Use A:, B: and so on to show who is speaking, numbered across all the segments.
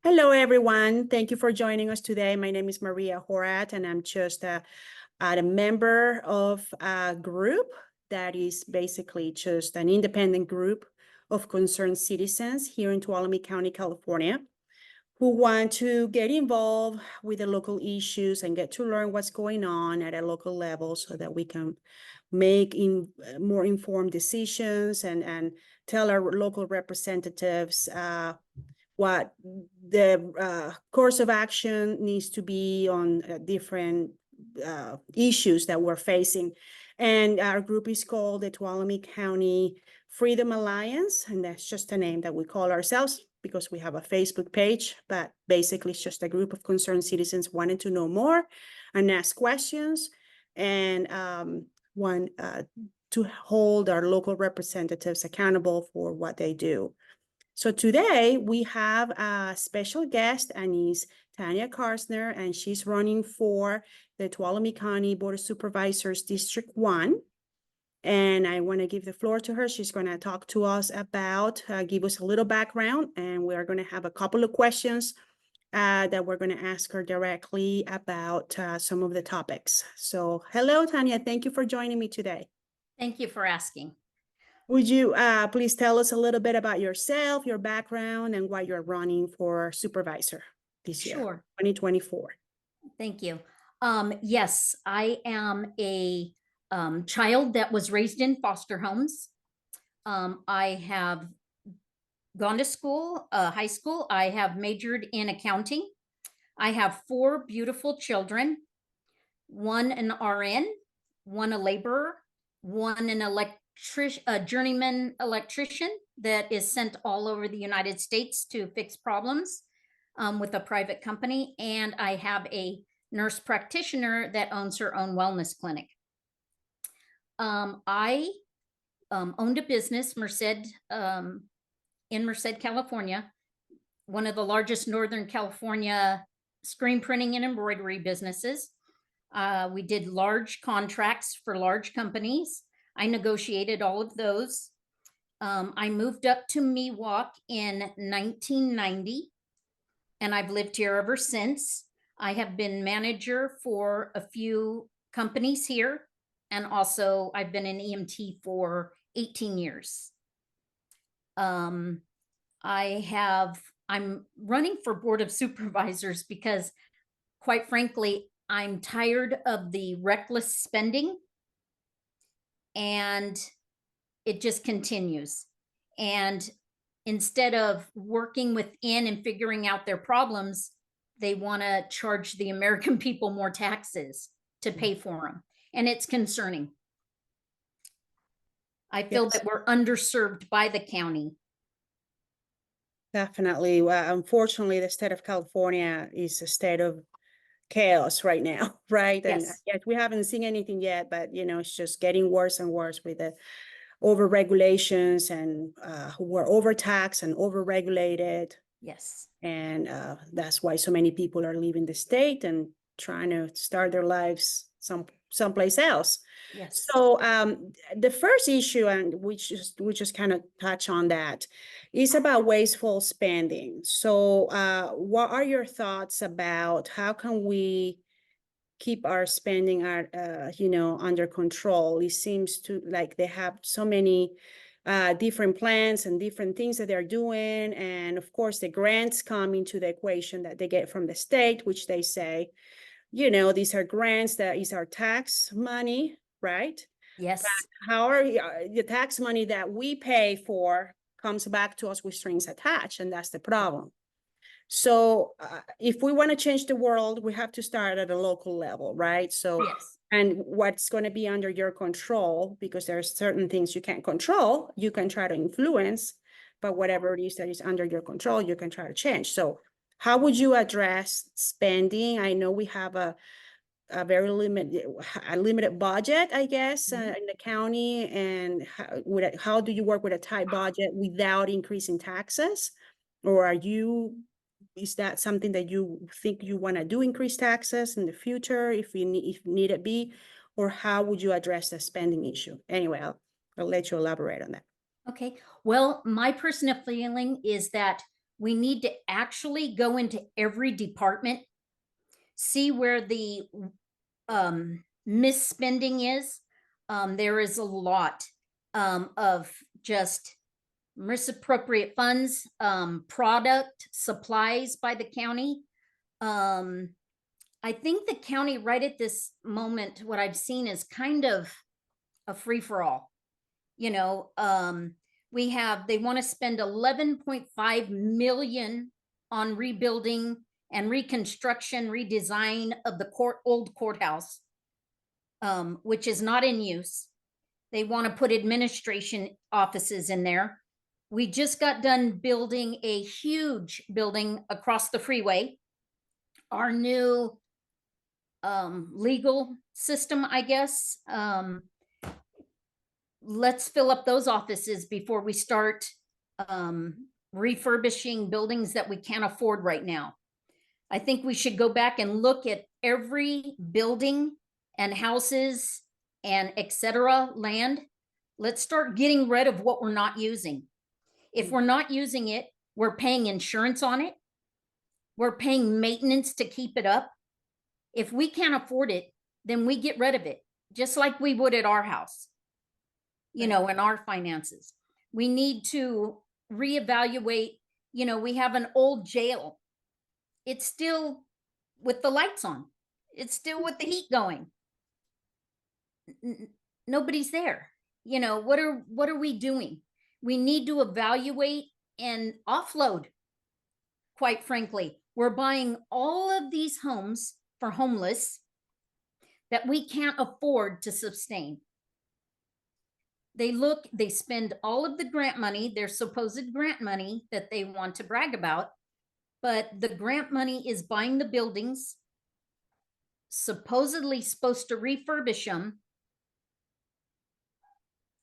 A: Hello, everyone. Thank you for joining us today. My name is Maria Horat, and I'm just a member of a group that is basically just an independent group of concerned citizens here in Tuolumne County, California, who want to get involved with the local issues and get to learn what's going on at a local level so that we can make more informed decisions and tell our local representatives what the course of action needs to be on different issues that we're facing. And our group is called the Tuolumne County Freedom Alliance, and that's just a name that we call ourselves because we have a Facebook page, but basically it's just a group of concerned citizens wanting to know more and ask questions and want to hold our local representatives accountable for what they do. So today we have a special guest, and is Tanya Carsner, and she's running for the Tuolumne County Board of Supervisors District 1. And I want to give the floor to her. She's going to talk to us about, give us a little background, and we're going to have a couple of questions that we're going to ask her directly about some of the topics. So hello, Tanya. Thank you for joining me today.
B: Thank you for asking.
A: Would you please tell us a little bit about yourself, your background, and why you're running for supervisor this year,
B: Sure.
A: 2024?
B: Thank you. Yes, I am a child that was raised in foster homes. I have gone to school, high school. I have majored in accounting. I have 4 beautiful children, one an RN, one a laborer, one an a journeyman electrician that is sent all over the United States to fix problems with a private company. And I have a nurse practitioner that owns her own wellness clinic. I owned a business, Merced, in Merced, California, one of the largest Northern California screen printing and embroidery businesses. We did large contracts for large companies. I negotiated all of those. I moved up to Miwok in 1990, and I've lived here ever since. I have been manager for a few companies here, and also I've been an EMT for 18 years. I'm running for Board of Supervisors because, quite frankly, I'm tired of the reckless spending, and it just continues. And instead of working within and figuring out their problems, they want to charge the American people more taxes to pay for them. And it's concerning. I feel that we're underserved by the county.
A: Definitely. Well, unfortunately, the state of California is a state of chaos right now, right?
B: Yes.
A: And yet we haven't seen anything yet, but it's just getting worse and worse with the over regulations, and we're overtaxed and overregulated.
B: Yes.
A: And that's why so many people are leaving the state and trying to start their lives someplace else.
B: Yes.
A: So the first issue, and we just kind of touch on that, is about wasteful spending. So what are your thoughts about how can we keep our spending under control? It seems to like they have so many different plans and different things that they're doing, and of course the grants come into the equation that they get from the state, which they say these are grants, that is our tax money, right?
B: Yes.
A: But how are the tax money that we pay for comes back to us with strings attached, and that's the problem. So if we want to change the world, we have to start at a local level, right? So
B: yes.
A: And what's going to be under your control, because there are certain things you can't control, you can try to influence, but whatever it is that is under your control, you can try to change. So how would you address spending? I know we have a very limited budget, I guess, in the county. And how do you work with a tight budget without increasing taxes? Or is that something that you think you want to do, increase taxes in the future if need it be? Or how would you address the spending issue? Anyway, I'll let you elaborate on that.
B: Okay. Well, my personal feeling is that We need to actually go into every department, see where the misspending is. There is a lot of just misappropriate funds, product supplies by the county. I think the county right at this moment, what I've seen is kind of a free for all. You know, they want to spend 11.5 million on rebuilding and reconstruction, redesign of the old courthouse, which is not in use. They want to put administration offices in there. We just got done building a huge building across the freeway. Our new legal system, I guess. Let's fill up those offices before we start refurbishing buildings that we can't afford right now. I think we should go back and look at every building and houses and etc. land. Let's start getting rid of what we're not using. If we're not using it, we're paying insurance on it. We're paying maintenance to keep it up. If we can't afford it, then we get rid of it, just like we would at our house, you know, in our finances. We need to reevaluate. You know, we have an old jail. It's still with the lights on. It's still with the heat going. Nobody's there. You know, what are we doing? We need to evaluate and offload. Quite frankly, we're buying all of these homes for homeless that we can't afford to sustain. They spend all of the grant money, their supposed grant money that they want to brag about, but the grant money is buying the buildings, supposedly supposed to refurbish them.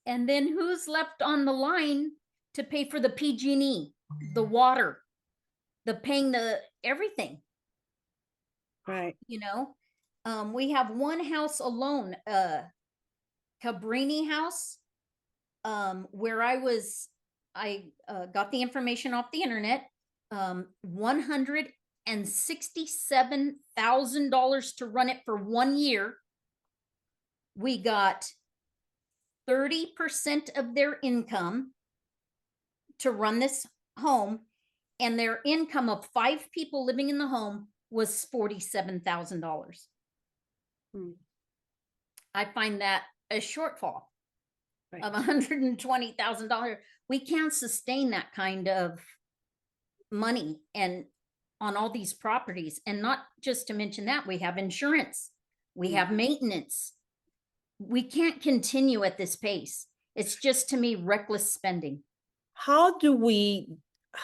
B: And then who's left on the line to pay for the PG&E, the water, the paying the everything?
A: Right.
B: You know, we have one house alone, Cabrini house, where I got the information off the internet, $167,000 to run it for 1 year. We got 30% of their income to run this home, and their income of 5 people living in the home was $47,000. I find that a shortfall of $120,000. We can't sustain that kind of money and on all these properties. And not just to mention that, we have insurance, we have maintenance. We can't continue at this pace. It's just, to me, reckless spending.
A: How do we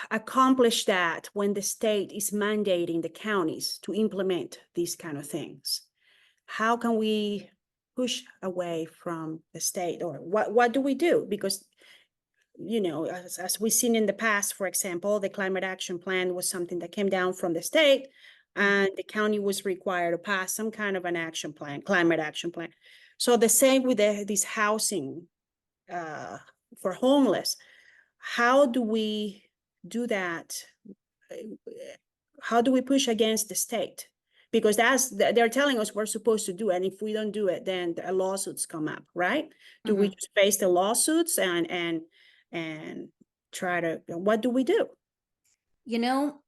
A: accomplish that when the state is mandating the counties to implement these kind of things? How can we push away from the state, or what do we do? Because, you know, as we've seen in the past, for example, the climate action plan was something that came down from the state, and the county was required to pass some kind of an action plan, climate action plan. So the same with this housing for homeless. How do we do that? How do we push against the state? Because they're telling us we're supposed to do it, and if we don't do it, then the lawsuits come up, right? Do we just face the lawsuits and try to? What do we do?
B: You know,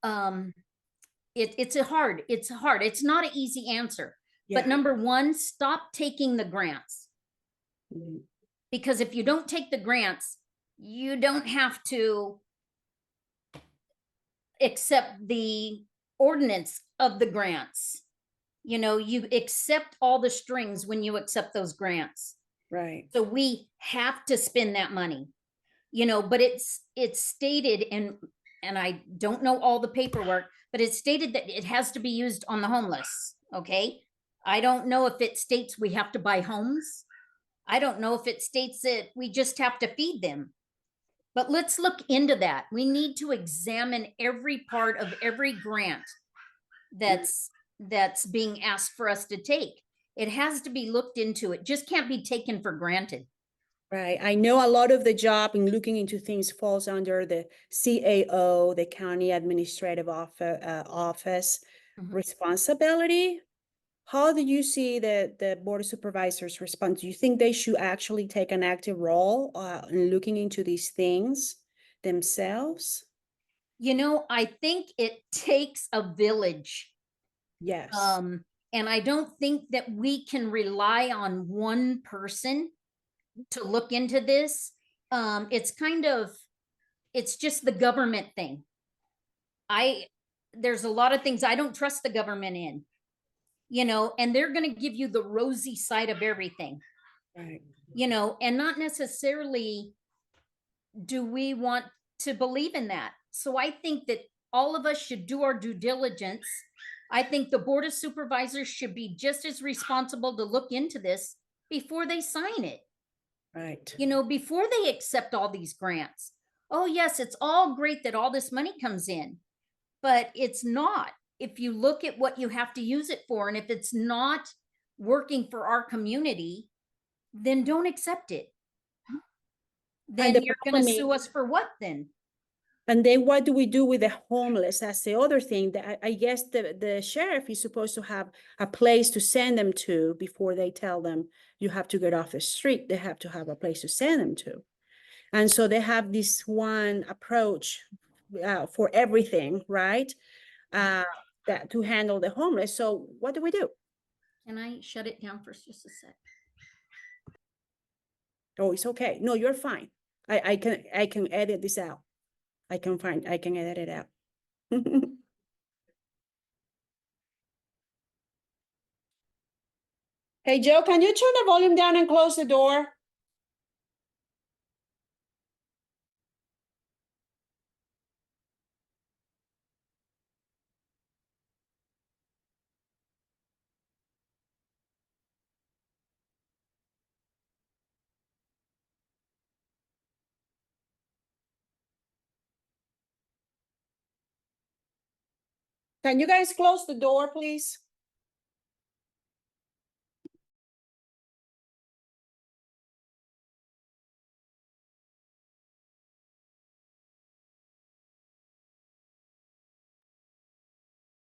B: it's hard. It's not an easy answer. Yeah. But number one, stop taking the grants. Because if you don't take the grants, you don't have to accept the ordinance of the grants. You know, you accept all the strings when you accept those grants.
A: Right.
B: So we have to spend that money, you know, but it's stated and I don't know all the paperwork, but it's stated that it has to be used on the homeless. Okay. I don't know if it states we have to buy homes. I don't know if it states that we just have to feed them. But let's look into that. We need to examine every part of every grant that's being asked for us to take. It has to be looked into. It just can't be taken for granted.
A: Right. I know a lot of the job in looking into things falls under the CAO, the County Administrative Office
B: Mhm.
A: responsibility. How do you see the Board of Supervisors response? Do you think they should actually take an active role in looking into these things themselves?
B: You know, I think it takes a village.
A: Yes.
B: And I don't think that we can rely on one person to look into this. It's kind of, it's just the government thing. There's a lot of things I don't trust the government in, you know, and they're going to give you the rosy side of everything,
A: Right.
B: you know, and not necessarily do we want to believe in that. So I think that all of us should do our due diligence. I think the Board of Supervisors should be just as responsible to look into this before they sign it,
A: Right.
B: you know, before they accept all these grants. Oh, yes, it's all great that all this money comes in, but it's not. If you look at what you have to use it for, and if it's not working for our community, then don't accept it.
A: And
B: Then
A: the
B: you're going to
A: problem
B: sue
A: is,
B: us for what then?
A: and then what do we do with the homeless? That's the other thing that I guess the sheriff is supposed to have a place to send them to before they tell them you have to get off the street. They have to have a place to send them to. And so they have this one approach for everything, right? That to handle the homeless. So what do we do?
B: Can I shut it down for just a sec?
A: Oh, it's okay. No, you're fine. I can edit this out. I can edit it out. Hey, Joe, can you turn the volume down and close the door? Can you guys close the door, please?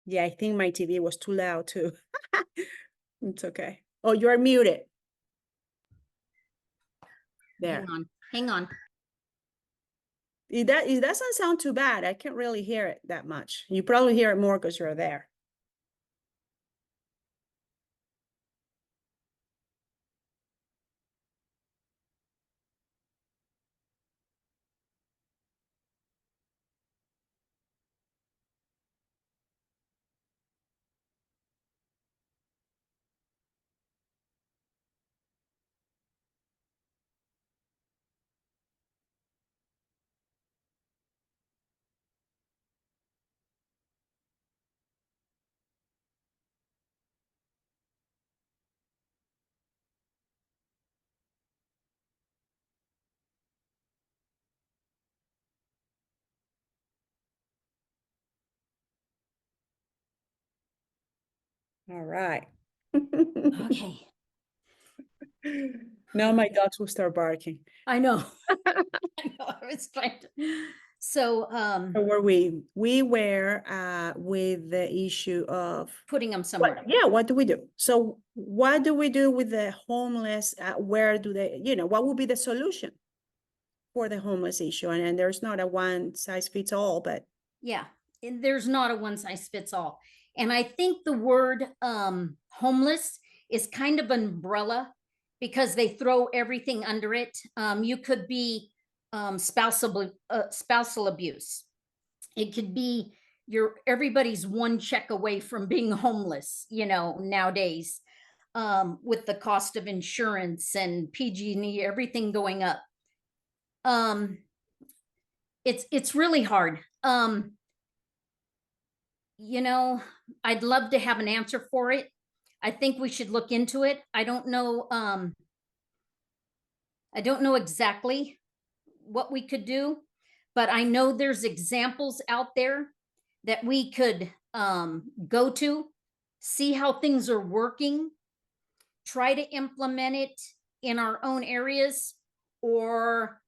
A: Yeah, I think my TV was too loud too. It's okay. Oh, you're muted. There.
B: Hang on, hang on.
A: It doesn't sound too bad. I can't really hear it that much. You probably hear it more because you're there. All right.
B: Okay.
A: Now my dogs will start barking.
B: I know. I know. I was trying to. So
A: So were we? We were with the issue of
B: putting them somewhere.
A: what do we do? So what do we do with the homeless? Where do they, what would be the solution for the homeless issue? And there's not a one size fits all, but
B: Yeah. There's not a one size fits all. And I think the word homeless is kind of an umbrella because they throw everything under it. You could be spousal abuse. It could be everybody's one check away from being homeless, you know, nowadays, with the cost of insurance and PG&E, everything going up. It's really hard. You know, I'd love to have an answer for it. I think we should look into it. I don't know exactly what we could do, but I know there's examples out there that we could go to, see how things are working, try to implement it in our own areas. or,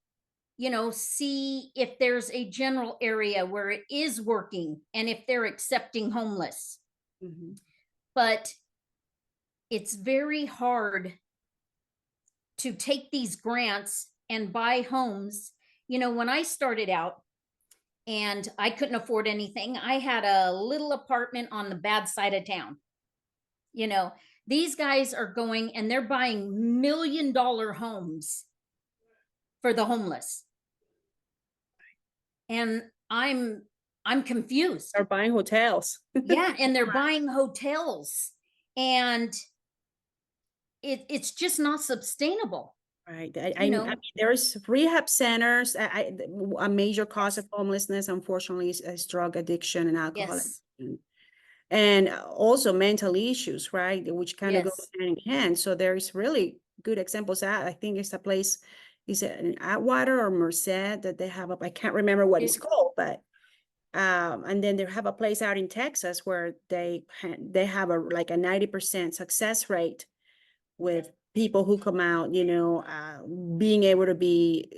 B: see if there's a general area where it is working and if they're accepting homeless.
A: Mhm.
B: But it's very hard to take these grants and buy homes. When I started out and I couldn't afford anything, I had a little apartment on the bad side of town. These guys are going and they're buying $1 million homes for the homeless. And I'm confused.
A: They're buying hotels.
B: Yeah, and they're buying hotels. And it's just not sustainable.
A: Right. I mean, there's rehab centers. A major cause of homelessness, unfortunately, is drug addiction and alcohol
B: Yes.
A: addiction. And also mental issues, right? Which kind of go
B: Yes.
A: hand in hand. So there's really good examples. I think it's a place, is it in Atwater or Merced that they have up? I can't remember what it's called, but and then they have a place out in Texas where they have like a 90% success rate with people who come out, being able to be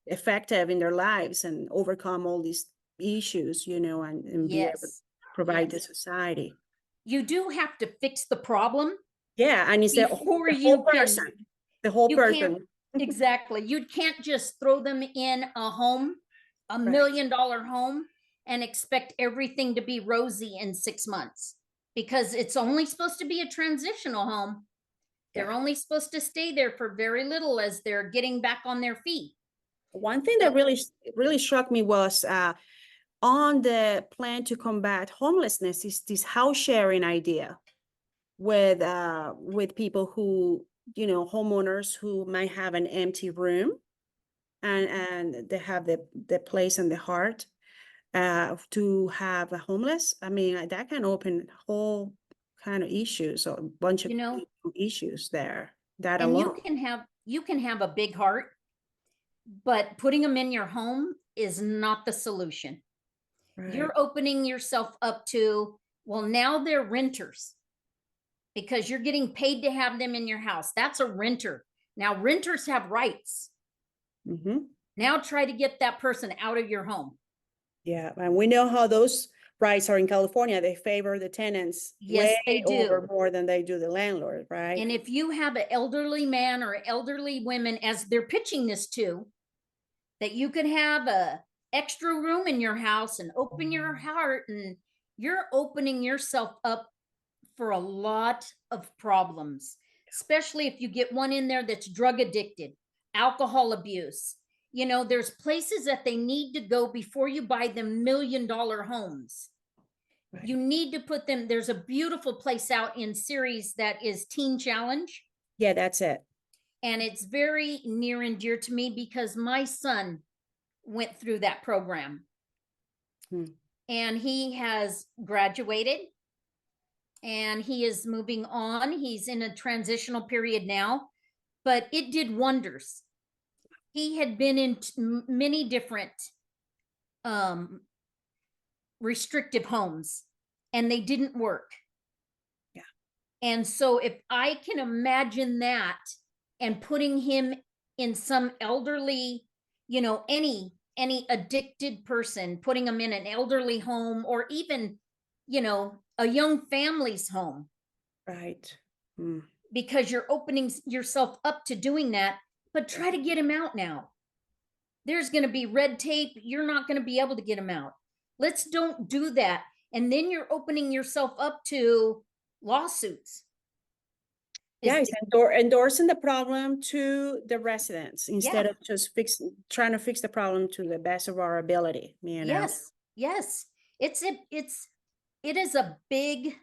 A: effective in their lives and overcome all these issues, and be able to
B: Yes.
A: provide to
B: Yes.
A: society.
B: You do have to fix the problem
A: Yeah, and it's
B: before
A: the whole
B: you
A: person,
B: can.
A: the whole
B: You can't
A: person.
B: exactly. You can't just throw them in a home, a $1
A: Right.
B: million home, and expect everything to be rosy in 6 months, because it's only supposed to be a transitional home. They're
A: Yeah.
B: only supposed to stay there for very little as they're getting back on their feet.
A: One thing that really struck me was on the plan to combat homelessness is this house sharing idea with people who, homeowners who might have an empty room and they have the place and the heart to have a homeless. I mean, that can open whole kind of issues or a bunch of issues there. That
B: And
A: alone.
B: you can have a big heart, but putting them in your home is not the solution.
A: Right.
B: You're opening yourself up to, well, now they're renters because you're getting paid to have them in your house. That's a renter. Now renters have rights.
A: Mm-hmm.
B: Now try to get that person out of your home.
A: Yeah, and we know how those rights are in California. They favor the tenants
B: Yes,
A: way
B: they
A: over
B: do.
A: more than they do the landlord, right?
B: And if you have an elderly man or elderly women, as they're pitching this to, that you could have a extra room in your house and open your heart, and you're opening yourself up for a lot of problems, especially if you get one in there that's drug addicted, alcohol abuse. There's places that they need to go before you buy them $1 million homes.
A: Right.
B: You need to put them. There's a beautiful place out in Ceres that is Teen Challenge.
A: Yeah, that's it.
B: And it's very near and dear to me because my son went through that program. And he has graduated and he is moving on. He's in a transitional period now, but it did wonders. He had been in many different restrictive homes and they didn't work.
A: Yeah.
B: And so if I can imagine that and putting him in some elderly, any addicted person, putting them in an elderly home or even, a young family's home.
A: Right.
B: Because you're opening yourself up to doing that, but try to get him out now. There's going to be red tape. You're not going to be able to get him out. Let's don't do that. And then you're opening yourself up to lawsuits.
A: Yeah, it's endorsing the problem to the residents instead of just trying to fix the problem to the best of our ability,
B: Yes. It is a big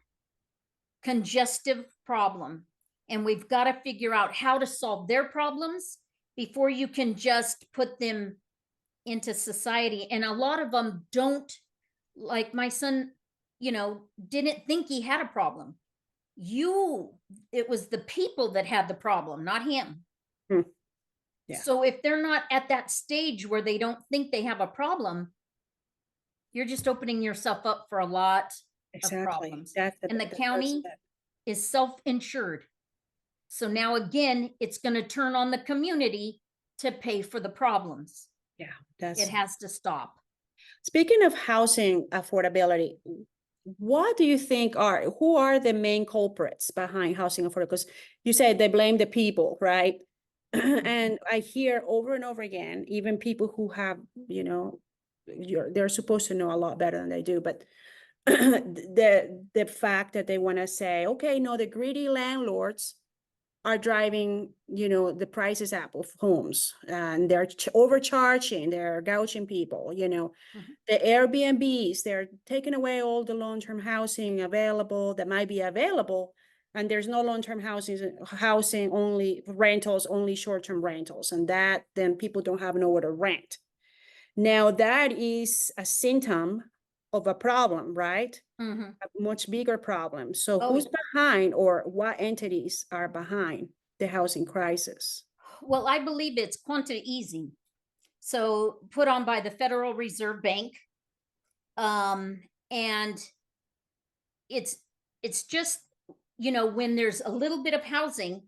B: congestive problem, and we've got to figure out how to solve their problems before you can just put them into society. And a lot of them don't, like my son, didn't think he had a problem. It was the people that had the problem, not him. Yeah. So if they're not at that stage where they don't think they have a problem, you're just opening yourself up for a lot of problems. And the county is self-insured. So now again, it's going to turn on the community to pay for the problems.
A: Yeah,
B: It has to stop.
A: Speaking of housing affordability, what do you think who are the main culprits behind housing affordability? Because you said they blame the people, right? And I hear over and over again, even people who have, they're supposed to know a lot better than they do, but the fact that they want to say, okay, no, the greedy landlords are driving, the prices up of homes, and they're overcharging, they're gouging people, the Airbnbs, they're taking away all the long-term housing available that might be available. And there's no long-term housing, only rentals, only short-term rentals. And that then people don't have nowhere to rent. Now that is a symptom of a problem, right?
B: Mhm.
A: A much bigger problem. So
B: Oh,
A: who's behind, or what entities are behind the housing crisis?
B: well, I believe it's quantity easing. So put on by the Federal Reserve Bank. And it's just, when there's a little bit of housing,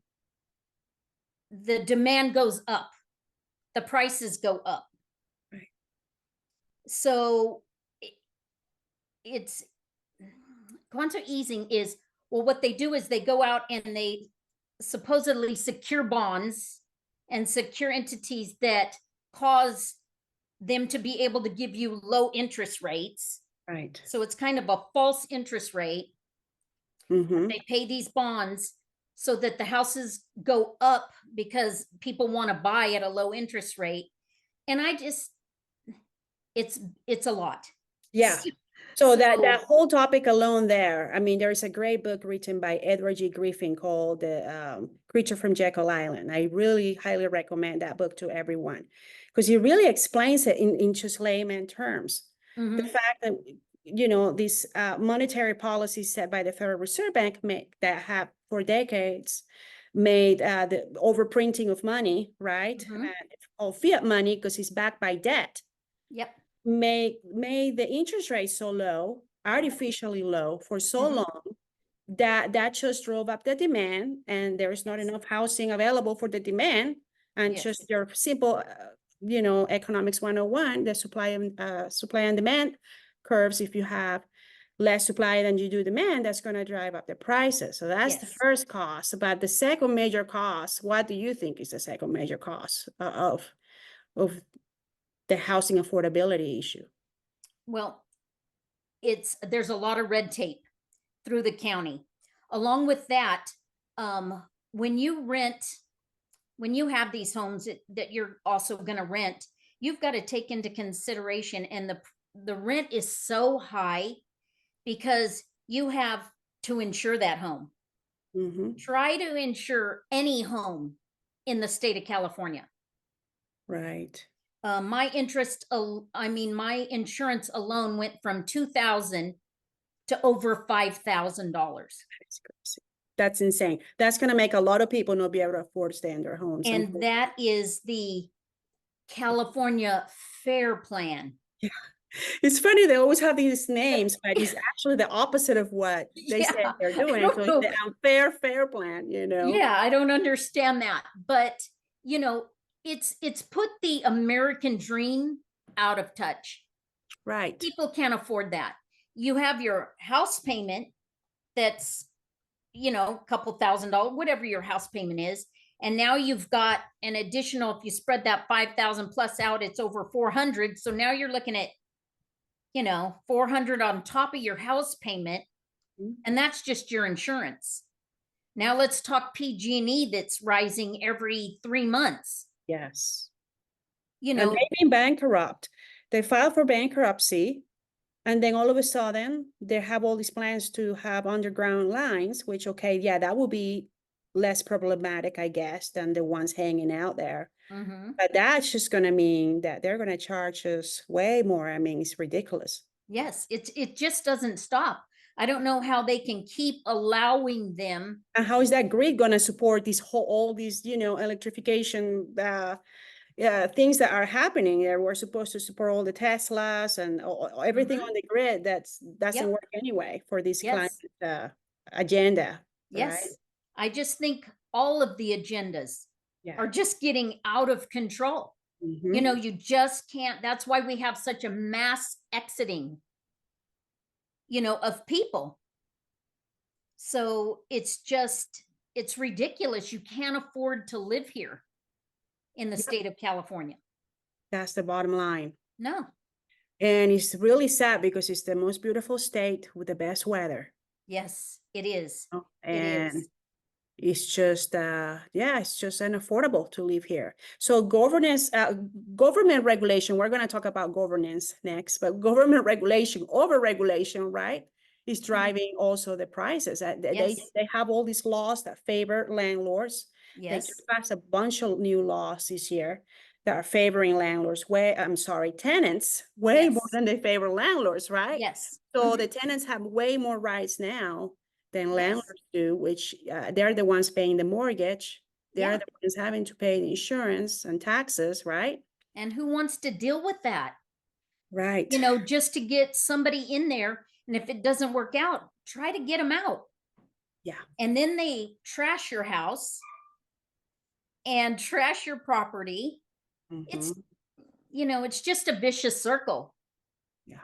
B: the demand goes up, the prices go up.
A: Right.
B: So it's quantum easing is, well, what they do is they go out and they supposedly secure bonds and secure entities that cause them to be able to give you low interest rates.
A: Right.
B: So it's kind of a false interest rate.
A: Mm-hmm.
B: They pay these bonds so that the houses go up because people want to buy at a low interest rate. And it's a lot.
A: Yeah. So that
B: So
A: whole topic alone there, I mean, there's a great book written by Edward G. Griffin called The Creature from Jekyll Island. I really highly recommend that book to everyone, because he really explains it in just layman terms. The fact that, these monetary policies set by the Federal Reserve Bank that have for decades made the overprinting of money, right? Called fiat money, because it's backed by debt.
B: Yep.
A: Made the interest rate so low, artificially low for so long, that just drove up the demand, and there's not enough housing available for the demand. And just your simple, economics 101, the supply and demand curves. If you have less supply than you do demand, that's going to drive up the prices. So that's the first cause. But the second major cause, what do you think is the second major cause of the housing affordability issue?
B: Well, there's a lot of red tape through the county. Along with that, when you have these homes that you're also going to rent, you've got to take into consideration, and the rent is so high because you have to insure that home. Try to insure any home in the state of California.
A: Right.
B: My insurance alone went from $2,000 to over $5,000.
A: That's insane. That's going to make a lot of people not be able to afford to stay in their homes.
B: And that is the California Fair Plan.
A: Yeah. It's funny, they always have these names, but it's actually the opposite of what they say they're doing. So it's the unfair fair plan,
B: Yeah, I don't understand that. But, it's put the American dream out of touch.
A: Right.
B: People can't afford that. You have your house payment that's, a couple $1,000, whatever your house payment is. And now you've got an additional, if you spread that 5,000 plus out, it's over 400. So now you're looking at, 400 on top of your house payment. And that's just your insurance. Now let's talk PG&E that's rising every 3 months.
A: Yes.
B: And
A: they've been bankrupt. They filed for bankruptcy, and then all of a sudden they have all these plans to have underground lines, which, okay, yeah, that will be less problematic, I guess, than the ones hanging out there. But that's just going to mean that they're going to charge us way more. I mean, it's ridiculous.
B: Yes, it just doesn't stop. I don't know how they can keep allowing them.
A: And how is that grid going to support all these, electrification things that are happening there? We're supposed to support all the Teslas and everything on the grid that doesn't work anyway for this climate agenda.
B: Yes.
A: Right?
B: I just think all of the agendas
A: Yeah.
B: are just getting out of control.
A: Mhm.
B: You know, you just can't, that's why we have such a mass exiting, you know, of people. So it's ridiculous. You can't afford to live here in the
A: Yep.
B: state of California.
A: That's the bottom line.
B: No.
A: And it's really sad because it's the most beautiful state with the best weather.
B: Yes, it is.
A: Oh,
B: It
A: and
B: is.
A: it's just it's just unaffordable to live here. So governance, government regulation, we're going to talk about governance next, but government regulation, over regulation, right, is driving also the prices.
B: Yes.
A: They have all these laws that favor landlords. They
B: Yes.
A: just passed a bunch of new laws this year that are favoring landlords way, I'm sorry, tenants way more
B: Yes.
A: than they favor landlords, right?
B: Yes.
A: So
B: Mhm.
A: the tenants have way more rights now than
B: Yes.
A: landlords do, which they're the ones paying the mortgage. They're
B: Yeah.
A: the ones having to pay the insurance and taxes, right?
B: And who wants to deal with that?
A: Right.
B: You know, just to get somebody in there. And if it doesn't work out, try to get them out.
A: Yeah.
B: And then they trash your house and trash your property. It's,
A: Mhm.
B: you know, it's just a vicious circle.
A: Yeah.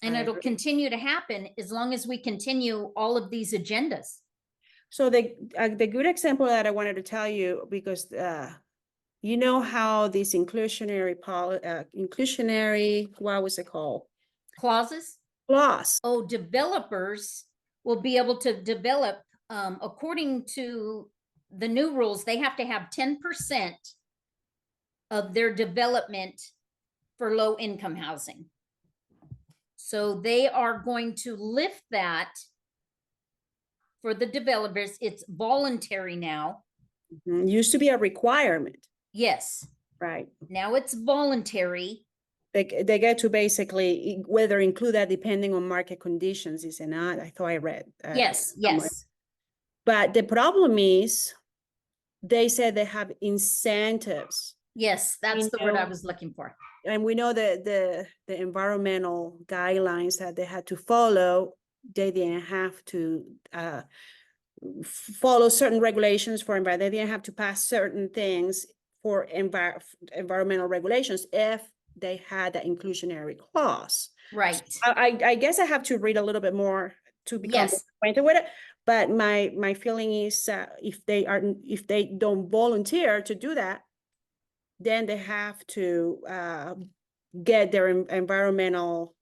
B: And
A: I
B: it'll
A: agree.
B: continue to happen as long as we continue all of these agendas.
A: So the good example that I wanted to tell you, because you know how this inclusionary, what was it called?
B: Clauses.
A: Clause.
B: Oh, developers will be able to develop, according to the new rules, they have to have 10% of their development for low income housing. So they are going to lift that for the developers. It's voluntary now.
A: Used to be a requirement,
B: Yes.
A: right?
B: Now it's voluntary.
A: They get to basically whether include that depending on market conditions, is it not? I thought I read.
B: Yes.
A: Somewhere.
B: Yes.
A: But the problem is they said they have incentives.
B: Yes. That's
A: We
B: the word I
A: know,
B: was looking for.
A: and we know that the environmental guidelines that they had to follow, they didn't have to follow certain regulations for environment. They didn't have to pass certain things for environmental regulations if they had the inclusionary clause.
B: Right.
A: I guess I have to read a little bit more to become
B: Yes.
A: acquainted with it. But my feeling is if they don't volunteer to do that, then they have to get their environmental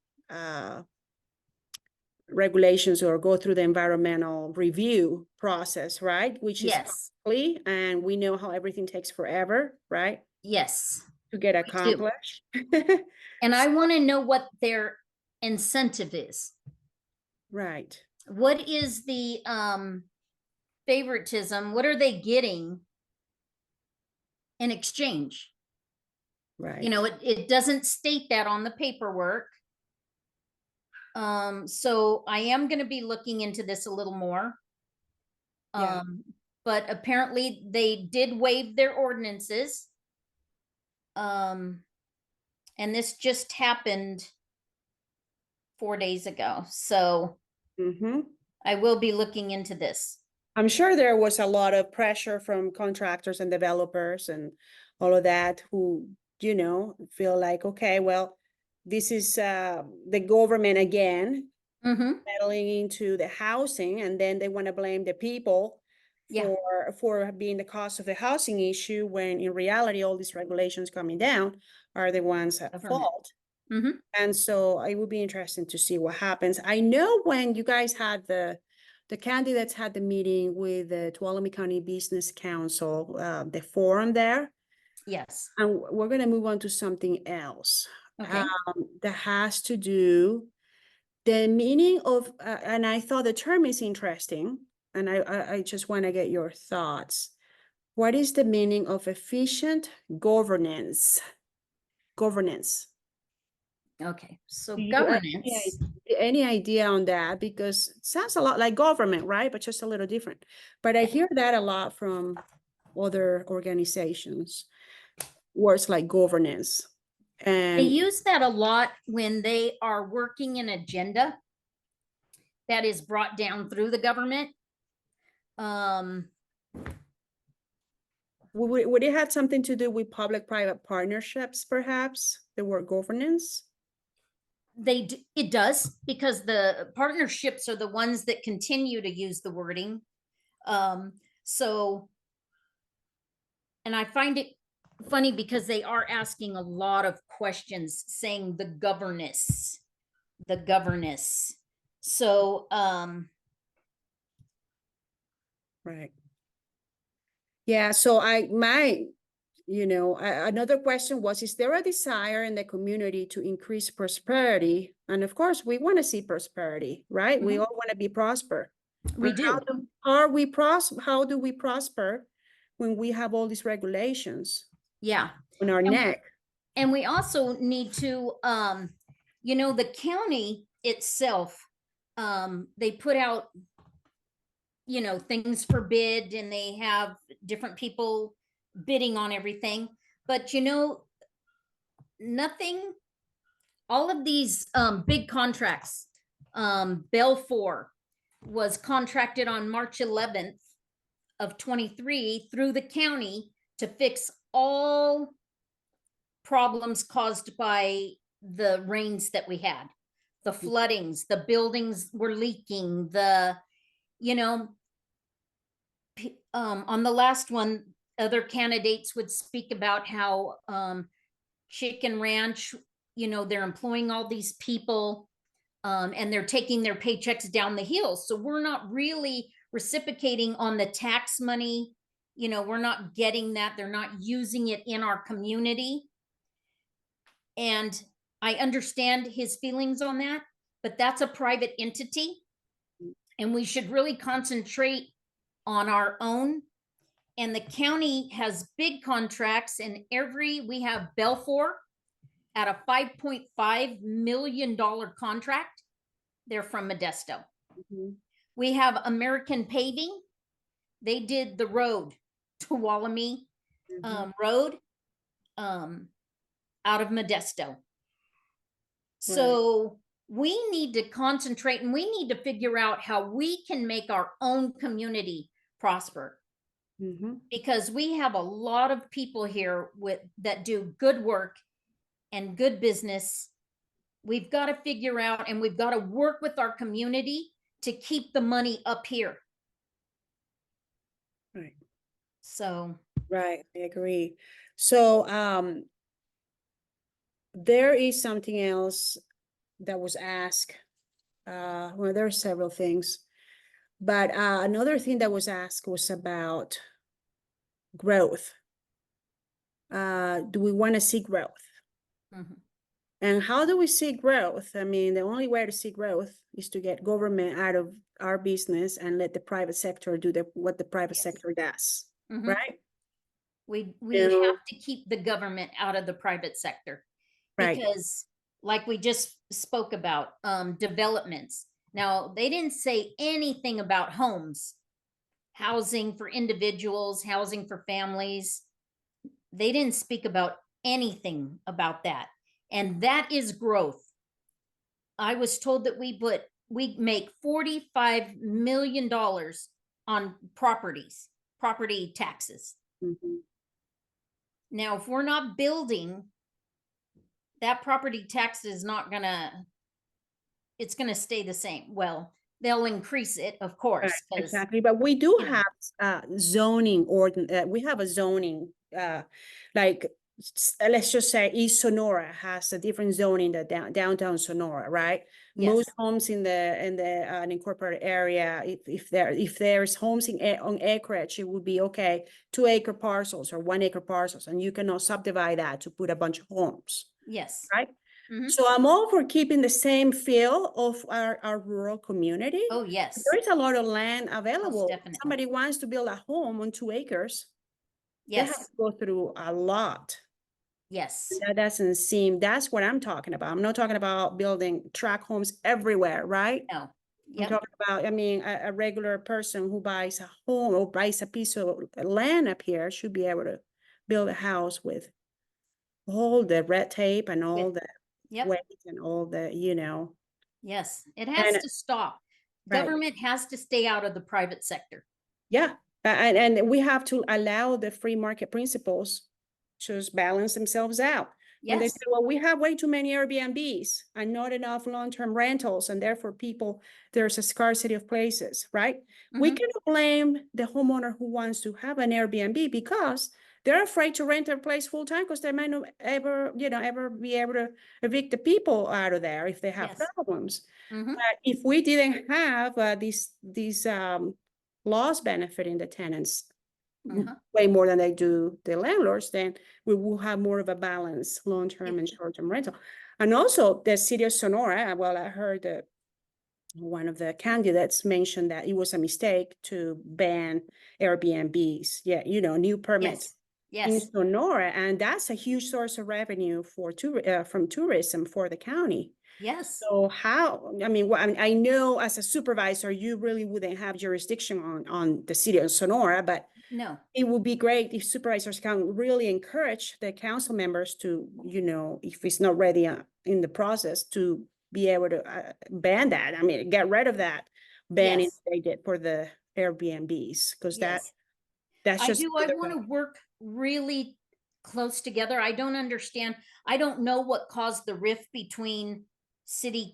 A: regulations or go through the environmental review process, right? Which is
B: Yes.
A: costly, and we know how everything takes forever, right?
B: Yes.
A: To get
B: do.
A: accomplished.
B: And I want to know what their incentive is.
A: Right.
B: What is the favoritism? What are they getting in exchange?
A: Right.
B: You know, it doesn't state that on the paperwork. So I am going to be looking into this a little more.
A: Yeah.
B: But apparently they did waive their ordinances. And this just happened 4 days ago. So I will be looking into this.
A: I'm sure there was a lot of pressure from contractors and developers and all of that who, you know, feel like, okay, well, this is the government again meddling into the housing, and then they want to blame the people
B: Yeah.
A: for being the cause of the housing issue, when in reality all these regulations coming down are the ones at fault. And so it would be interesting to see what happens. I know when you guys had the candidates had the meeting with the Tuolumne County Business Council, the forum there.
B: Yes.
A: And we're going to move on to something else.
B: Okay.
A: That has to do the meaning of, and I thought the term is interesting, and I just want to get your thoughts. What is the meaning of efficient governance? Governance.
B: Okay. So
A: Do you have
B: governance.
A: any idea on that? Because it sounds a lot like government, right? But just a little different. But I hear that a lot from other organizations, words like governance.
B: They
A: And
B: use that a lot when they are working an agenda that is brought down through the government.
A: would it have something to do with public-private partnerships, perhaps, the word governance?
B: It does, because the partnerships are the ones that continue to use the wording. So, and I find it funny because they are asking a lot of questions saying the governess. So,
A: Right. Yeah, so another question was, is there a desire in the community to increase prosperity? And of course, we want to see prosperity, right? We
B: Mhm.
A: all want to be prosper.
B: We
A: And
B: do.
A: how do we prosper when we have all these regulations
B: Yeah.
A: on our
B: And
A: neck?
B: And we also need to, the county itself, they put out, things for bid, and they have different people bidding on everything. But, nothing, all of these big contracts, Belfour was contracted on March 11th of 23 through the county to fix all problems caused by the rains that we had, the floodings, the buildings were leaking, you know, on the last one, other candidates would speak about how Chicken Ranch, they're employing all these people, and they're taking their paychecks down the hill. So we're not really reciprocating on the tax money. We're not getting that. They're not using it in our community. And I understand his feelings on that, but that's a private entity. And we should really concentrate on our own. And the county has big contracts, and we have Belfour at a $5.5 million contract. They're from Modesto.
A: Mhm.
B: We have American Paving. They did the road, Tuolumne Road, out of Modesto. So we need to concentrate, and we need to figure out how we can make our own community prosper.
A: Mhm.
B: Because we have a lot of people here that do good work and good business. We've got to figure out, and we've got to work with our community to keep the money up here.
A: Right.
B: So,
A: Right, I agree. So there is something else that was asked. Well, there are several things, but another thing that was asked was about growth. Do we want to see growth?
B: mhm.
A: And how do we see growth? I mean, the only way to see growth is to get government out of our business and let the private sector do what the private
B: Yes.
A: sector does,
B: Mhm.
A: right?
B: We
A: You know,
B: have to keep the government out of the private sector,
A: right.
B: because like we just spoke about, developments. Now, they didn't say anything about homes, housing for individuals, housing for families. They didn't speak about anything about that. And that is growth. I was told that we make $45 million on property taxes.
A: Mhm.
B: Now, if we're not building, that property tax is not it's gonna stay the same. Well, they'll increase it, of
A: Right,
B: course, because
A: exactly. But we do
B: you know.
A: have zoning we have a zoning like let's just say East Sonora has a different zoning than downtown Sonora, right? Most
B: Yes,
A: homes in the unincorporated area, if there's homes on acreage, it would be okay, 2-acre parcels or 1-acre parcels, and you cannot subdivide that to put a bunch of homes,
B: yes.
A: right?
B: Mhm.
A: So I'm all for keeping the same feel of our rural community.
B: Oh, yes,
A: There is a lot of land
B: most
A: available.
B: definitely.
A: Somebody wants to build a home on 2 acres, they have
B: Yes,
A: to go through a lot.
B: yes.
A: That doesn't seem, that's what I'm talking about. I'm not talking about building tract homes everywhere, right?
B: No.
A: I'm
B: Yep.
A: talking about, I mean, a regular person who buys a home or buys a piece of land up here should be able to build a house with all the red tape and all the
B: Yep.
A: weight and all the,
B: Yes. It has
A: and
B: to stop.
A: right.
B: Government has to stay out of the private sector.
A: Yeah, And we have to allow the free market principles to just balance themselves out. When they
B: Yes.
A: say, well, we have way too many Airbnbs and not enough long-term rentals, and therefore there's a scarcity of places, right? We
B: Mhm.
A: cannot blame the homeowner who wants to have an Airbnb because they're afraid to rent their place full time because they might not ever be able to evict the people out of there if they have
B: Yes.
A: problems.
B: Mhm.
A: But if we didn't have these laws benefiting the tenants
B: Uh-huh.
A: way more than they do the landlords, then we will have more of a balance, long-term and short-term rental. And also the city of Sonora, well, I heard that one of the candidates mentioned that it was a mistake to ban Airbnbs. Yeah, new permits
B: Yes.
A: in
B: Yes.
A: Sonora, and that's a huge source of revenue from tourism for the county.
B: Yes.
A: So I know as a supervisor, you really wouldn't have jurisdiction on the city of Sonora, but
B: No.
A: it would be great if supervisors can really encourage the council members to, if it's not ready in the process, to be able to ban that. I mean, get rid of that banning
B: Yes.
A: they did for the Airbnbs, because
B: Yes.
A: that's
B: I
A: just
B: do. I want to work really close together. I don't understand. I don't know what caused the rift between city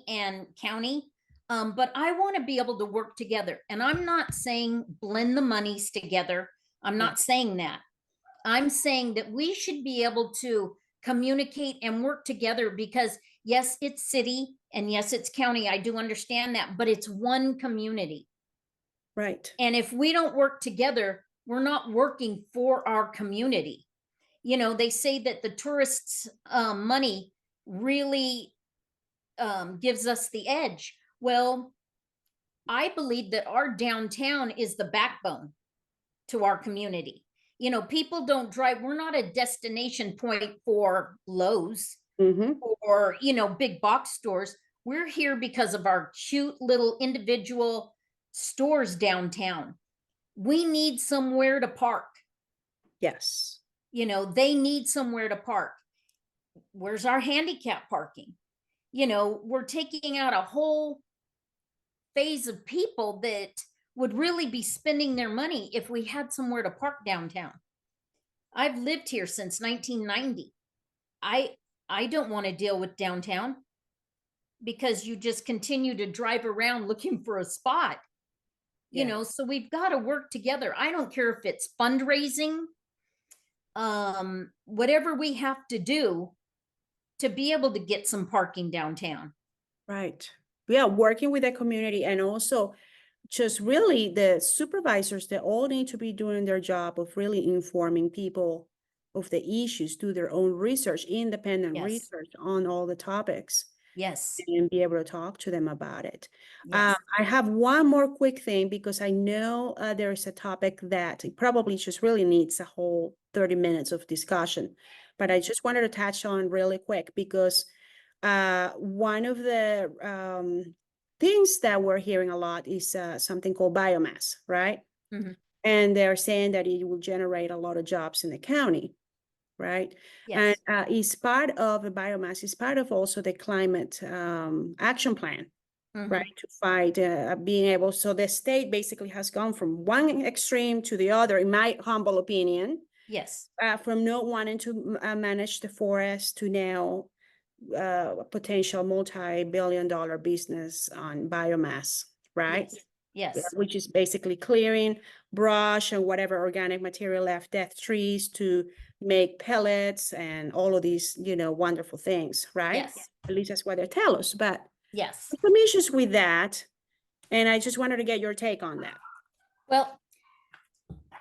B: and county. But I want to be able to work together. And I'm not saying blend the monies together. I'm
A: right.
B: not saying that. I'm saying that we should be able to communicate and work together because yes, it's city and yes, it's county. I do understand that, but it's one community.
A: Right.
B: And if we don't work together, we're not working for our community. They say that the tourists' money really gives us the edge. Well, I believe that our downtown is the backbone to our community. People don't drive. We're not a destination point for Lowe's
A: Mm-hmm.
B: or, big box stores. We're here because of our cute little individual stores downtown. We need somewhere to park.
A: Yes.
B: They need somewhere to park. Where's our handicap parking? We're taking out a whole phase of people that would really be spending their money if we had somewhere to park downtown. I've lived here since 1990. I don't want to deal with downtown because you just continue to drive around looking for a spot.
A: Yeah.
B: So we've got to work together. I don't care if it's fundraising, whatever we have to do to be able to get some parking downtown.
A: Right. Yeah, working with the community, and also just really the supervisors, they all need to be doing their job of really informing people of the issues, do their own research, independent
B: Yes.
A: research on all the topics,
B: Yes.
A: and be able to talk to them about it.
B: Yes.
A: I have one more quick thing because I know there is a topic that it probably just really needs a whole 30 minutes of discussion, but I just wanted to touch on really quick because one of the things that we're hearing a lot is something called biomass, right?
B: Mhm.
A: And they're saying that it will generate a lot of jobs in the county, right? And
B: Yes.
A: it's part of the biomass, is part of also the climate action plan, right?
B: Mhm.
A: To fight being able, so the state basically has gone from one extreme to the other, in my humble opinion,
B: Yes.
A: from not wanting to manage the forest to now potential multi-billion-dollar business on biomass, right?
B: Yes. Yes.
A: Which is basically clearing brush and whatever organic material left, dead trees, to make pellets and all of these, wonderful things, right?
B: Yes.
A: At least that's what they tell us. But
B: Yes.
A: some issues with that, and I just wanted to get your take on that.
B: Well,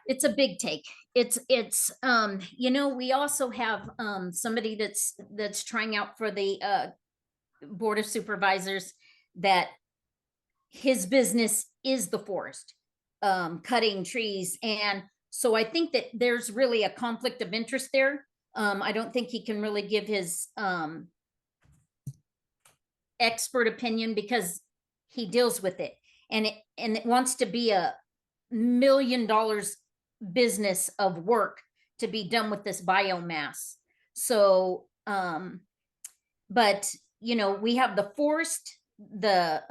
B: it's a big take. It's we also have somebody that's trying out for the board of supervisors that his business is the forest, cutting trees. And so I think that there's really a conflict of interest there. I don't think he can really give his expert opinion because he deals with it, and it wants to be $1 million business of work to be done with this biomass. So but we have the forest, the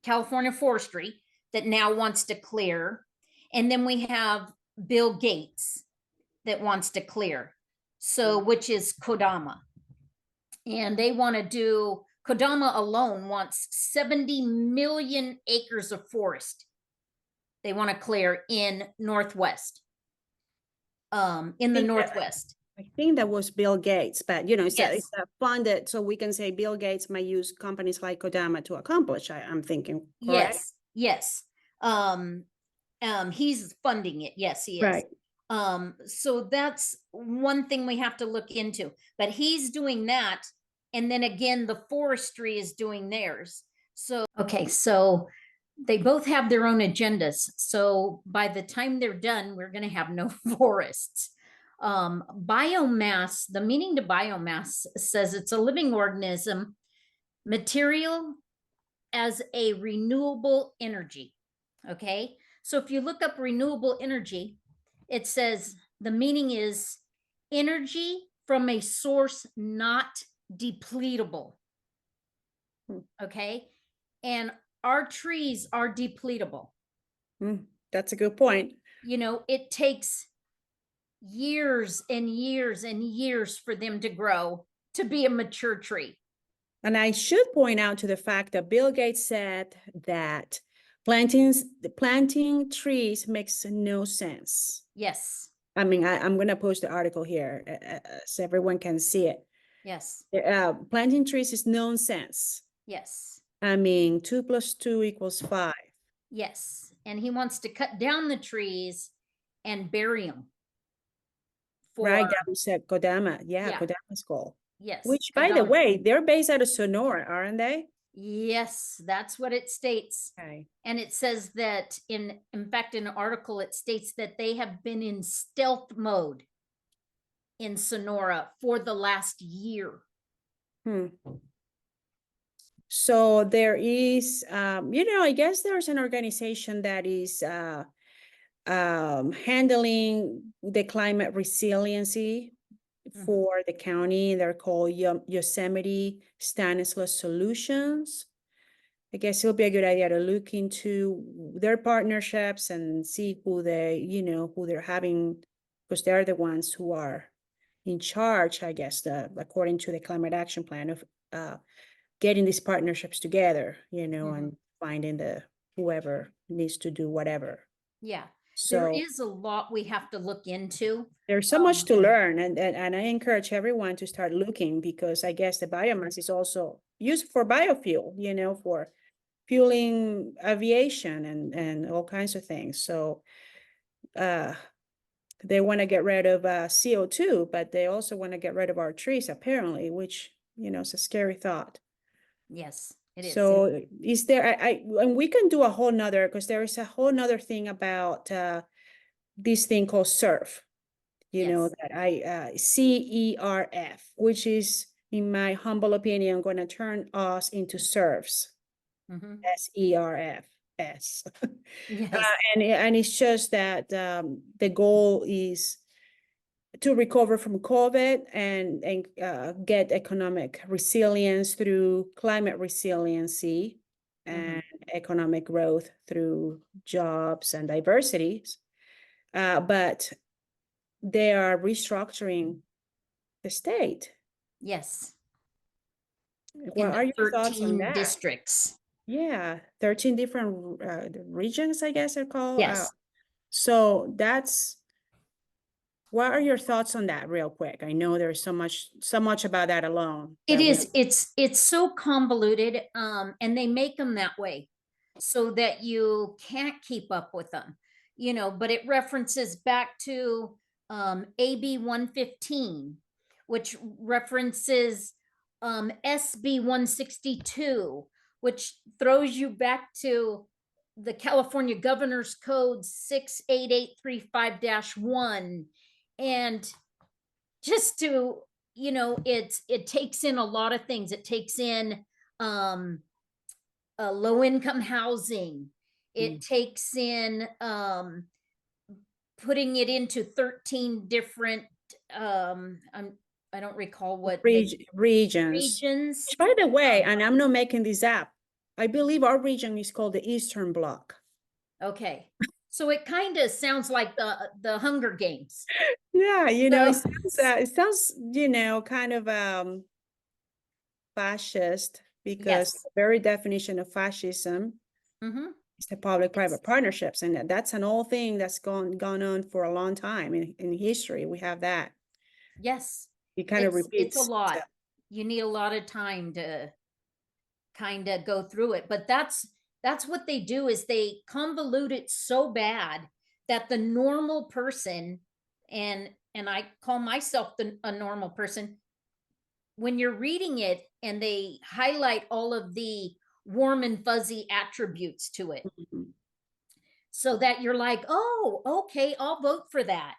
B: California forestry, that now wants to clear. And then we have Bill Gates that wants to clear. So, which is Kodama. And they want to do, Kodama alone wants 70 million acres of forest. They want to clear in Northwest. In the Northwest.
A: I think that was Bill Gates, but it's
B: Yes.
A: it's funded, so we can say Bill Gates might use companies like Kodama to accomplish. I'm thinking, correct?
B: Yes. He's funding it. Yes, he is.
A: Right.
B: So that's one thing we have to look into. But he's doing that, and then again, the forestry is doing theirs. So okay, so they both have their own agendas. So by the time they're done, we're going to have no forests. Biomass, the meaning to biomass says it's a living organism, material as a renewable energy. Okay, so if you look up renewable energy, it says the meaning is energy from a source not depletable. Okay, and our trees are depletable.
A: That's a good point.
B: It takes years and years and years for them to grow to be a mature tree.
A: And I should point out to the fact that Bill Gates said that planting trees makes no sense.
B: Yes.
A: I mean, I'm going to post the article here so everyone can see it.
B: Yes.
A: Planting trees is nonsense.
B: Yes.
A: I mean, 2 + 2 = 5.
B: Yes. And he wants to cut down the trees and bury them.
A: Right, that was said Kodama. Yeah, Kodama's goal.
B: Yes.
A: Which, by the way, they're based out of Sonora, aren't they?
B: Yes, that's what it states.
A: Okay.
B: And it says that in fact, in an article, it states that they have been in stealth mode in Sonora for the last year.
A: So there is, I guess there's an organization that is handling the climate resiliency for the county. They're called Yosemite Stanislaus Solutions. I guess it'll be a good idea to look into their partnerships and see who they're having, because they're the ones who are in charge, I guess, according to the climate action plan, of getting these partnerships together, and finding whoever needs to do whatever.
B: Yeah.
A: So
B: there is a lot we have to look into.
A: There's so much to learn, and I encourage everyone to start looking, because I guess the biomass is also used for biofuel, for fueling aviation and all kinds of things. So they want to get rid of CO2, but they also want to get rid of our trees, apparently, which, is a scary thought.
B: Yes, it is.
A: So is there, and we can do a whole nother, because there is a whole nother thing about this thing called SURF, that CERF, which is, in my humble opinion, going to turn us into SERFs. SERFs.
B: Yes.
A: And it's just that the goal is to recover from COVID and get economic resilience through climate resiliency and economic growth through jobs and diversities. But they are restructuring the state.
B: Yes.
A: What are your thoughts on that?
B: Districts.
A: Yeah, 13 different regions, I guess they're called.
B: Yes.
A: So what are your thoughts on that, real quick? I know there's so much about that alone.
B: It is. It's so convoluted, and they make them that way so that you can't keep up with them, but it references back to AB 115, which references SB 162, which throws you back to the California Governor's Code 68835-1. And just to, it takes in a lot of things. It takes in low-income housing. It takes in putting it into 13 different, I don't recall what regions.
A: By the way, and I'm not making this up, I believe our region is called the Eastern Bloc.
B: Okay. So it kind of sounds like the Hunger Games.
A: Yeah,
B: So
A: it sounds, kind of fascist, because
B: yes.
A: the very definition of fascism
B: Hmm.
A: is the public-private
B: It's
A: partnerships, and that's an old thing that's gone on for a long time in history. We have that.
B: yes.
A: It kind of
B: It's a
A: repeats.
B: lot. You need a lot of time to kind of go through it, but that's what they do is they convolute it so bad that the normal person, and I call myself a normal person, when you're reading it and they highlight all of the warm and fuzzy attributes to it,
A: Mhm.
B: so that you're like, oh, okay, I'll vote for that,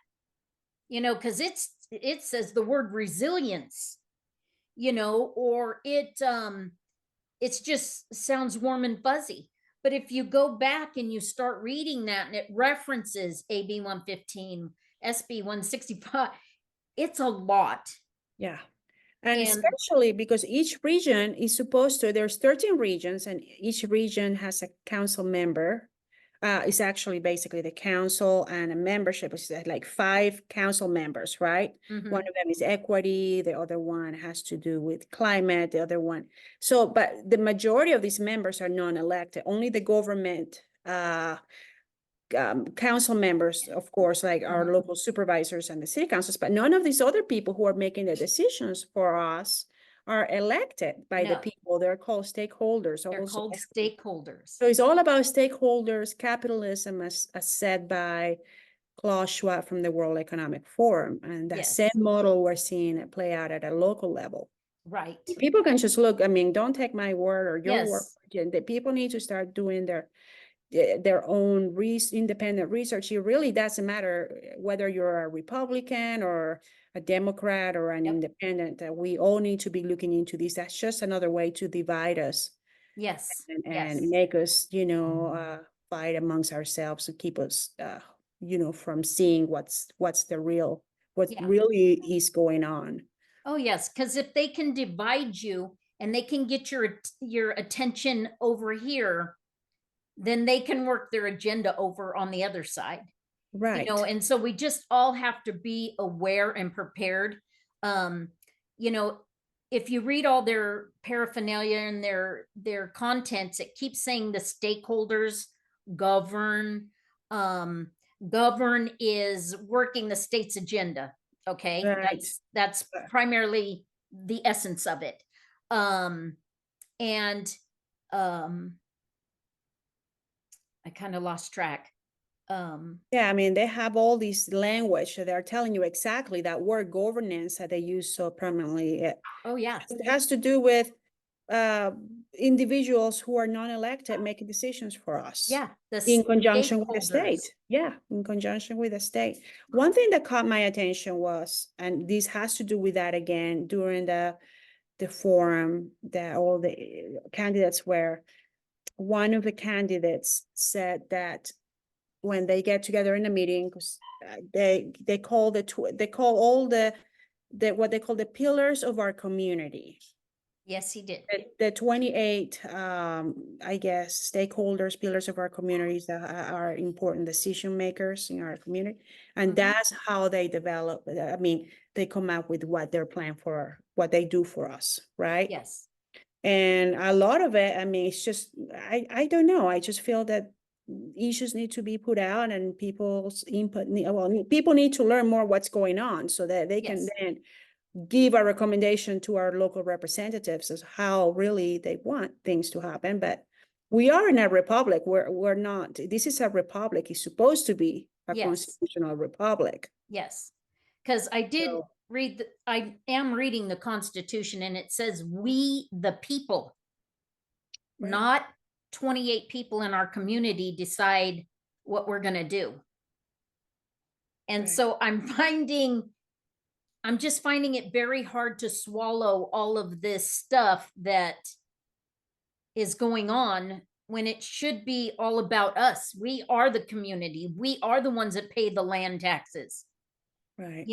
B: because it says the word resilience, or it's just sounds warm and fuzzy. But if you go back and you start reading that and it references AB 115, SB 165, it's a lot.
A: Yeah. And
B: And
A: especially because each region is supposed to, there's 13 regions, and each region has a council member. It's actually basically the council and a membership, which is like 5 council members, right? One
B: mhm,
A: of them is equity, the other one has to do with climate, the other one. So, but the majority of these members are non-elected. Only the government council members, of course, like our
B: mhm.
A: local supervisors and the city councils, but none of these other people who are making the decisions for us are elected by the
B: No,
A: people. They're called stakeholders
B: they're
A: also.
B: called stakeholders.
A: So it's all about stakeholders, capitalism, as said by Klaus Schwab from the World Economic Forum. And that same
B: Yes,
A: model we're seeing it play out at a local level.
B: right.
A: People can just look, I mean, don't take my word or your word.
B: Yes,
A: The people need to start doing their own independent research. It really doesn't matter whether you're a Republican or a Democrat or an
B: yep,
A: independent. We all need to be looking into this. That's just another way to divide us
B: yes,
A: and
B: yes,
A: make us, fight amongst ourselves and keep us, from seeing what
B: yeah.
A: really is going on.
B: Oh, yes, because if they can divide you and they can get your attention over here, then they can work their agenda over on the other side.
A: Right.
B: And so we just all have to be aware and prepared. um you know if you read all their paraphernalia and their contents, it keeps saying the stakeholders govern. um Govern is working the state's agenda. Okay,
A: Right.
B: that's primarily the essence of it. um and um I kind of lost track.
A: Yeah, I mean, they have all this language. So they're telling you exactly that word governance that they use so prominently.
B: oh yeah,
A: It has to do with uh, individuals who are non-elected making decisions for us
B: yeah, the
A: in conjunction with the
B: stakeholders.
A: state. Yeah, in conjunction with the state. One thing that caught my attention was, and this has to do with that again, during the forum that all the candidates were, one of the candidates said that when they get together in a meeting, because they call they call all the what they call the pillars of our community.
B: Yes, he did.
A: The 28 I guess stakeholders, pillars of our communities that are important decision makers in our community, and
B: Mhm.
A: that's how they develop. I mean, they come up with what their plan for what they do for us, right?
B: Yes.
A: And a lot of it, I mean, it's just, I don't know. I just feel that issues need to be put out and people's input, people need to learn more what's going on so that they can
B: Yes.
A: then give a recommendation to our local representatives as how really they want things to happen. But we are in a republic. We're not, this is a republic. It's supposed to be a
B: Yes.
A: constitutional republic.
B: Yes. Because I did
A: So,
B: read, I am reading the Constitution, and it says, we, the people,
A: right,
B: not 28 people in our community decide what we're going to do. And
A: right.
B: so I'm just finding it very hard to swallow all of this stuff that is going on when it should be all about us. We are the community. We are the ones that pay the land taxes.
A: Right.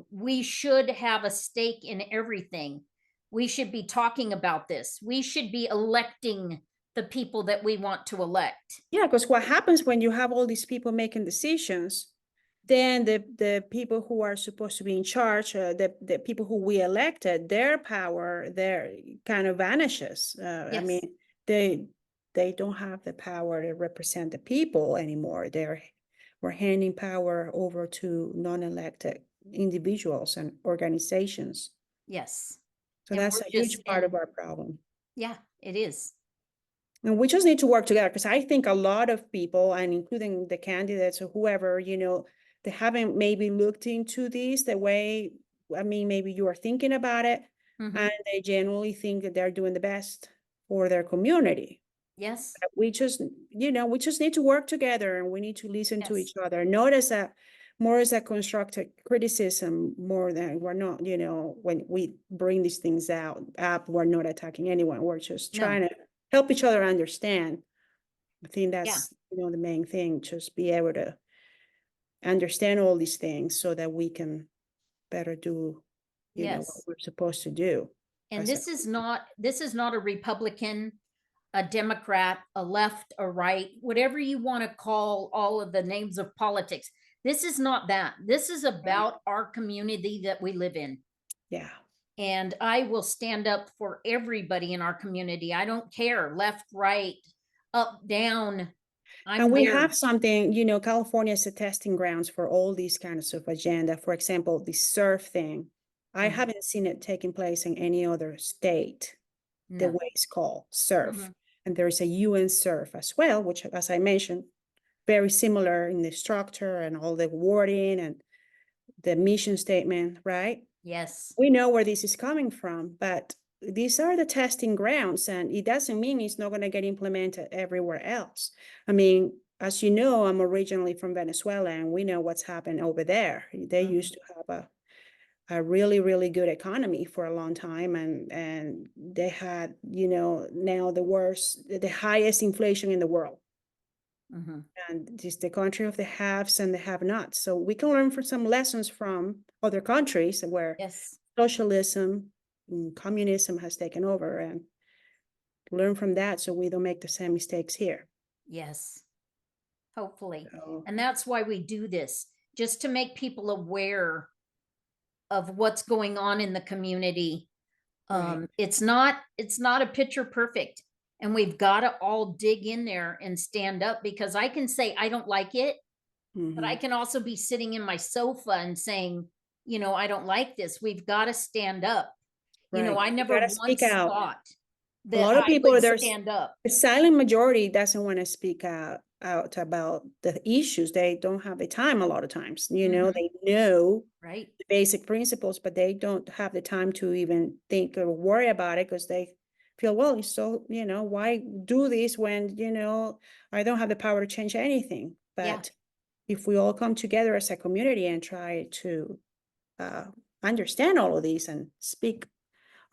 B: We should have a stake in everything. We should be talking about this. We should be electing the people that we want to elect.
A: Yeah, because what happens when you have all these people making decisions, then the people who are supposed to be in charge, the people who we elected, their power, their kind of vanishes. I
B: Yes.
A: mean, they don't have the power to represent the people anymore. We're handing power over to non-elected individuals and organizations.
B: Yes.
A: So
B: And
A: that's
B: we're
A: a huge
B: just
A: part of our problem.
B: yeah, it is.
A: And we just need to work together, because I think a lot of people, and including the candidates or whoever, they haven't maybe looked into this the way, I mean, maybe you are thinking about it,
B: Mhm.
A: and they genuinely think that they're doing the best for their community.
B: Yes.
A: We just need to work together, and we need to listen to
B: Yes.
A: each other, not as more as a constructive criticism, more than we're not, when we bring these things up, we're not attacking anyone. We're just
B: No.
A: trying to help each other understand. I think
B: Yeah.
A: that's, the main thing, just be able to understand all these things so that we can better do, what
B: Yes.
A: we're supposed to do.
B: And
A: as a-
B: this is not a Republican, a Democrat, a left, a right, whatever you want to call all of the names of politics. This is not that. This is about our community that we live in.
A: Yeah.
B: And I will stand up for everybody in our community. I don't care left, right, up, down. I'm
A: And we
B: there.
A: have something, California is a testing grounds for all these kinds of agenda. For example, the surf thing. I
B: Mhm.
A: haven't seen it taking place in any other state, the
B: No.
A: way it's called, surf.
B: Mhm.
A: And there is a UN surf as well, which, as I mentioned, very similar in the structure and all the wording and the mission statement, right?
B: Yes.
A: We know where this is coming from, but these are the testing grounds, and it doesn't mean it's not going to get implemented everywhere else. I mean, as you know, I'm originally from Venezuela, and we know what's happened over there. They
B: Mhm.
A: used to have a really, really good economy for a long time, and they had, now the highest inflation in the world.
B: Mhm.
A: And it's the country of the haves and the have-nots. So we can learn from some lessons from other countries where
B: Yes.
A: socialism and communism has taken over, and learn from that so we don't make the same mistakes here.
B: Yes. Hopefully.
A: So,
B: And that's why we do this, just to make people aware of what's going on in the community.
A: right.
B: It's not a picture perfect. And we've got to all dig in there and stand up, because I can say I don't like it, but I
A: Mhm.
B: can also be sitting in my sofa and saying, I don't like this. We've got to stand up.
A: Right.
B: I
A: You
B: never
A: gotta speak
B: once
A: out.
B: thought
A: A
B: that
A: lot of
B: I
A: people,
B: would
A: there's
B: stand up.
A: the silent majority doesn't want to speak out about the issues. They don't have the time a lot of times.
B: Mhm.
A: They know
B: Right?
A: the basic principles, but they don't have the time to even think or worry about it, because they feel, well, it's so, why do this when, I don't have the power to change anything.
B: Yeah.
A: But if we all come together as a community and try to uh, understand all of these and speak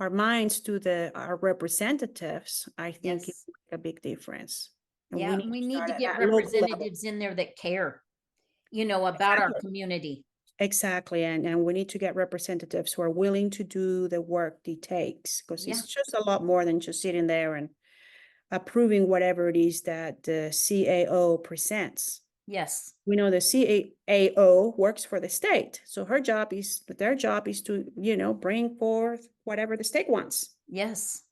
A: our minds to our representatives, I think it
B: Yes.
A: will make a big difference. And we
B: Yeah.
A: need
B: And we
A: to
B: need
A: start
B: to
A: at
B: get
A: that local level.
B: representatives in there that care, about our
A: Exactly.
B: community.
A: Exactly. And we need to get representatives who are willing to do the work it takes, because
B: Yeah.
A: it's just a lot more than just sitting there and approving whatever it is that the CAO presents.
B: Yes.
A: We know the CAO works for the state. So their job is to, bring forth whatever the state wants,
B: Yes.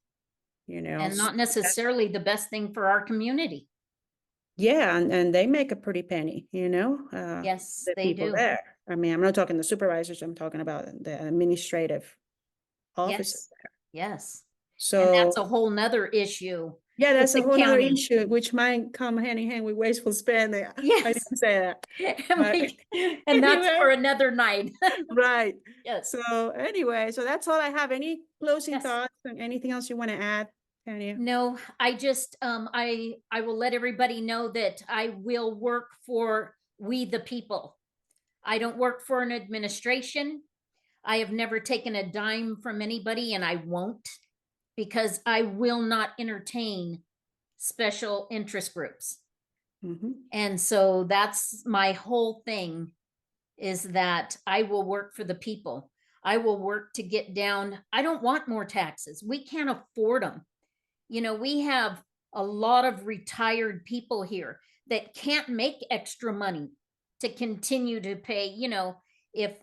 B: And
A: So
B: not necessarily the best thing for our community.
A: yeah, and they make a pretty penny,
B: Yes,
A: the
B: they
A: people
B: do.
A: there. I mean, I'm not talking the supervisors, I'm talking about the administrative officers
B: Yes.
A: there.
B: Yes. And that's
A: So
B: a whole nother issue
A: yeah,
B: with
A: that's a
B: the
A: whole nother
B: county.
A: issue, which might come hand in hand with wasteful spending. I
B: Yes.
A: didn't say that,
B: And
A: but
B: and that's
A: anyway,
B: for another night.
A: right.
B: Yes.
A: So anyway, so that's all I have. Any closing
B: Yes.
A: thoughts and anything else you want to add, Tanya?
B: No, I just I will let everybody know that I will work for we the people. I don't work for an administration. I have never taken a dime from anybody, and I won't, because I will not entertain special interest groups.
A: Mhm.
B: And so that's my whole thing, is that I will work for the people. I will work to get down. I don't want more taxes. We can't afford them. We have a lot of retired people here that can't make extra money to continue to pay, if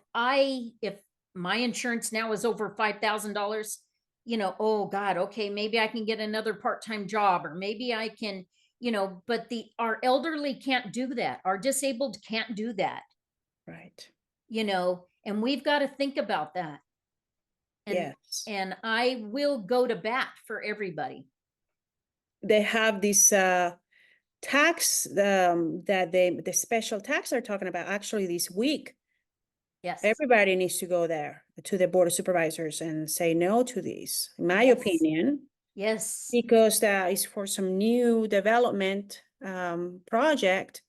B: my insurance now is over $5,000, oh God, okay, maybe I can get another part-time job, or maybe I can, but our elderly can't do that. Our disabled can't do that,
A: Right.
B: and we've got to think about that. And
A: Yes.
B: and I will go to bat for everybody.
A: They have this tax that the special tax they're talking about actually this week.
B: Yes.
A: Everybody needs to go there to the Board of Supervisors and say no to this, in my
B: Yes.
A: opinion,
B: Yes.
A: because that is for some new development project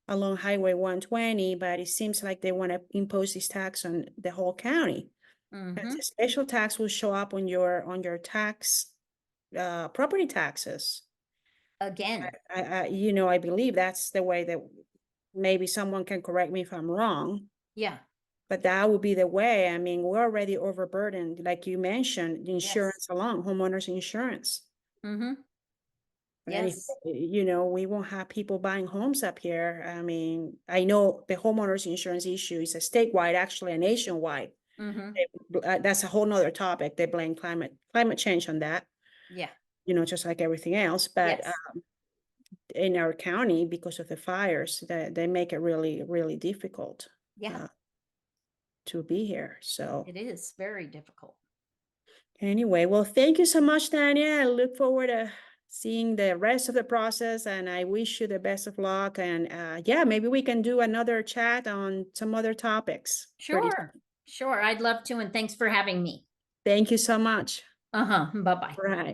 A: along Highway 120, but it seems like they want to impose this tax on the whole county. And
B: Mhm.
A: the special tax will show up on your tax property taxes.
B: Again.
A: I believe that's the way that, maybe someone can correct me if I'm wrong,
B: Yeah.
A: but that would be the way. I mean, we're already overburdened, like you mentioned, the insurance alone, homeowners insurance.
B: Mhm.
A: And if,
B: Yes.
A: we won't have people buying homes up here. I mean, I know the homeowners insurance issue is a statewide, actually a nationwide.
B: Mhm.
A: That's a whole nother topic. They blame climate change on that,
B: Yeah.
A: just like everything else. But
B: Yes.
A: in our county, because of the fires, they make it really, really difficult
B: Yeah.
A: to be here. So
B: It is very difficult.
A: anyway, well, thank you so much, Tanya. I look forward to seeing the rest of the process, and I wish you the best of luck. And yeah, maybe we can do another chat on some other topics.
B: Sure. Sure. I'd love to. And thanks for having me.
A: Thank you so much.
B: Uh-huh. Bye-bye.
A: Right.